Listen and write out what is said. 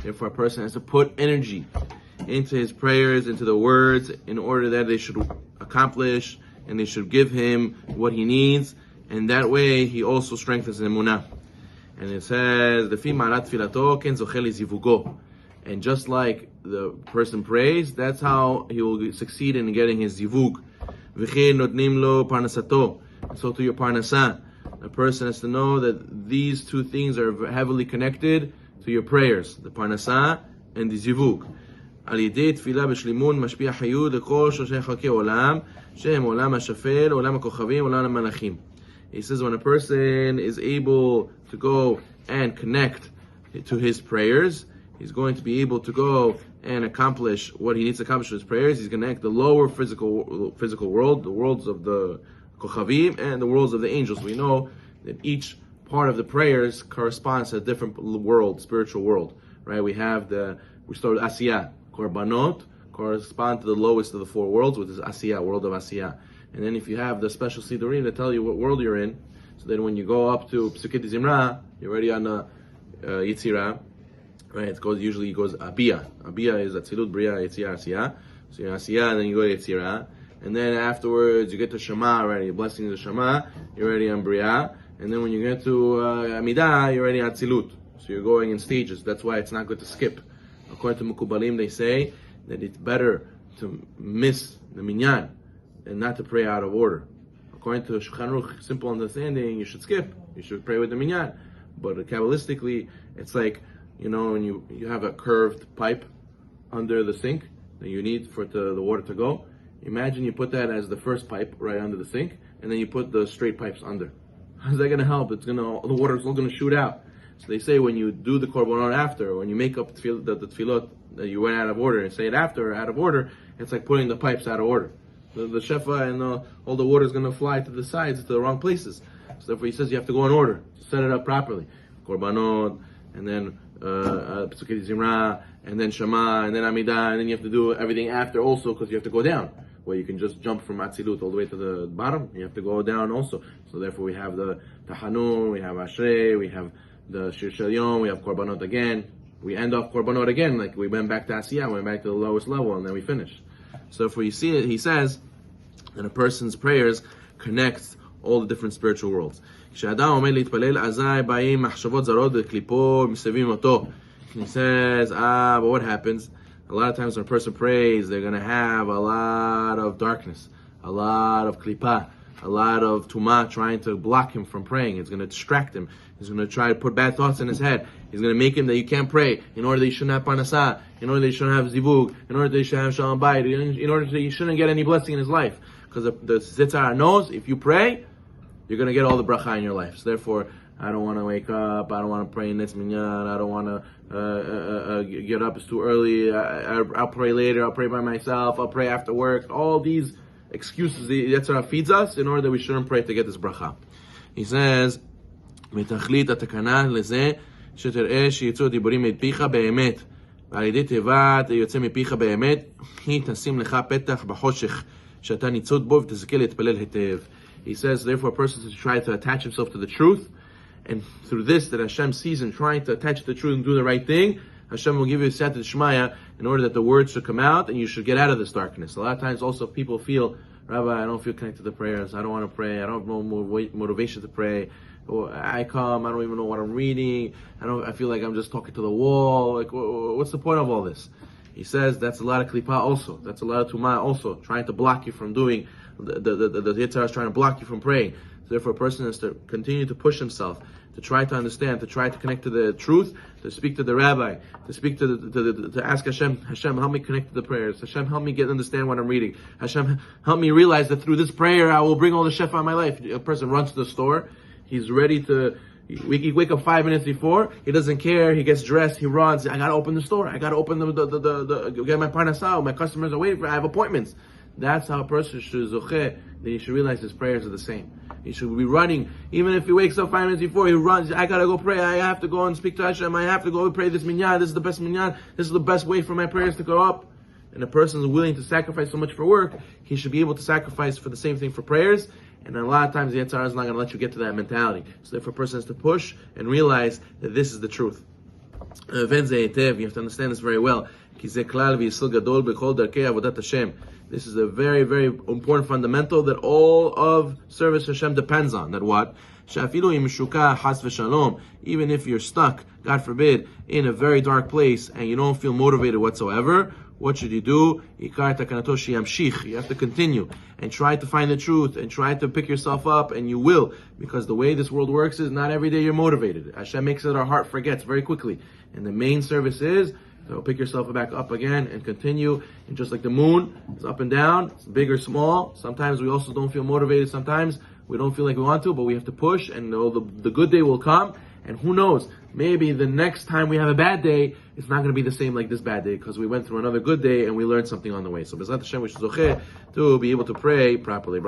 Therefore, a person has to put energy into his prayers, into the words, in order that they should accomplish and they should give him what he needs, and that way he also strengthens the emunah. And it says, and just like the person prays, that's how he will succeed in getting his zivug. So to your parnasah, a person has to know that these two things are heavily connected to your prayers, the parnasah and the zivug. על ידי תפילה בשלימון משפיע חיות לכל שלושי חלקי עולם, שהם עולם השפל, עולם הכוכבים, עולם המלאכים. He says when a person is able to go and connect to his prayers, he's going to be able to go and accomplish what he needs to accomplish with his prayers. He's going to connect the lower physical world, the worlds of the kochavim, and the worlds of the angels. We know that each part of the prayers corresponds to a different world, spiritual world, right? We start with Asiyah. Korbanot correspond to the lowest of the four worlds, which is Asiyah, world of Asiyah. And then if you have the special Sidurim that tell you what world you're in, so then when you go up to Psukit Zimra, you're already on the Yitzirah, right? Usually it goes Abiyah. Abiyah is Atzilut, Bria, Yitzirah, Asiyah. So you're Asiyah, and then you go to Yitzirah. And then afterwards you get to Shema already, you're blessing the Shema, you're already on Bria. And then when you get to Amidah, you're already on Atzilut. So you're going in stages. That's why it's not good to skip. According to Mukubalim, they say that it's better to miss the minyan and not to pray out of order. According to Shulchan Aruch, simple understanding, you should skip. You should pray with the minyan. But Kabbalistically, it's like, when you have a curved pipe under the sink that you need for the water to go. Imagine you put that as the first pipe right under the sink, and then you put the straight pipes under. How's that going to help? The water's all going to shoot out. So they say when you do the korbanot after, when you make up the tefillot that you went out of order and say it after out of order, it's like putting the pipes out of order. The shefa and all the water is going to fly to the sides, to the wrong places. So therefore he says you have to go in order, set it up properly. Korbanot, and then Pesukei Zimra, and then Shema, and then Amidah, and then you have to do everything after also because you have to go down. Where you can just jump from Atzilut all the way to the bottom, you have to go down also. So therefore we have the Tahanun, we have Ashrei, we have the Shir Shel Yom, we have Korbanot again. We end off Korbanot again, like we went back to Asiyah, we went back to the lowest level, and then we finish. So if we see it, he says that a person's prayers connects all the different spiritual worlds. He says, but what happens? A lot of times when a person prays, they're going to have a lot of darkness, a lot of klipah, a lot of tumah trying to block him from praying. It's going to distract him. He's going to try to put bad thoughts in his head. He's going to make him that you can't pray, in order that you shouldn't have parnasah, in order that you shouldn't have zivug, in order that you shouldn't have shalom bayit, in order that you shouldn't get any blessing in his life. Because the Zitzar knows if you pray, you're going to get all the bracha in your life. So therefore, I don't want to wake up, I don't want to pray in Netz Minyan, I don't want to get up, it's too early, I'll pray later, I'll pray by myself, I'll pray after work. All these excuses the Yetzirah feeds us in order that we shouldn't pray to get this bracha. He says, מתכלית התקנה לזה שתראה שיצאו דיבורים מפיך באמת ועל ידי תיבת יוצא מפיך באמת היא תשים לך פתח בחושך שאתה ניצוד בו ותזכה להתפלל היטב. He says, therefore a person should try to attach himself to the truth, and through this that Hashem sees him trying to attach to the truth and do the right thing, Hashem will give you a siyata d'shmaya in order that the words should come out and you should get out of this darkness. A lot of times also people feel, Rabbi, I don't feel connected to prayers, I don't want to pray, I don't have no motivation to pray, or I come, I don't even know what I'm reading, I feel like I'm just talking to the wall, like what's the point of all this? He says that's a lot of klipa also, that's a lot of tumah also, trying to block you from doing, the Yitzhak is trying to block you from praying. So therefore a person has to continue to push himself, to try to understand, to try to connect to the truth, to speak to the Rabbi, to speak to ask Hashem, help me connect to the prayers. Hashem, help me understand what I'm reading. Hashem, help me realize that through this prayer I will bring all the shefa in my life. A person runs to the store, he's ready to, he wake up 5 minutes before, he doesn't care, he gets dressed, he runs, I gotta open the store, I gotta open get my parnasah, my customers are waiting for, I have appointments. That's how a person should zocheh, that he should realize his prayers are the same. He should be running, even if he wakes up 5 minutes before, he runs, I gotta go pray, I have to go and speak to Hashem, I have to go pray this minyan, this is the best minyan, this is the best way for my prayers to go up. And a person is willing to sacrifice so much for work, he should be able to sacrifice for the same thing for prayers, and a lot of times the Yetzer Hara is not going to let you get to that mentality. So therefore a person has to push and realize that this is the truth. You have to understand this very well. This is a very, very important fundamental that all of service to Hashem depends on. That what? Even if you're stuck, God forbid, in a very dark place and you don't feel motivated whatsoever, what should you do? You have to continue and try to find the truth and try to pick yourself up, and you will, because the way this world works is not every day you're motivated. Hashem makes it our heart forgets very quickly. And the main service is to pick yourself back up again and continue. And just like the moon, it's up and down, it's big or small. Sometimes we also don't feel motivated. Sometimes we don't feel like we want to, but we have to push, and the good day will come. And who knows, maybe the next time we have a bad day, it's not going to be the same like this bad day, because we went through another good day and we learned something on the way. So B'ezrat Hashem, we should zocheh to be able to pray properly.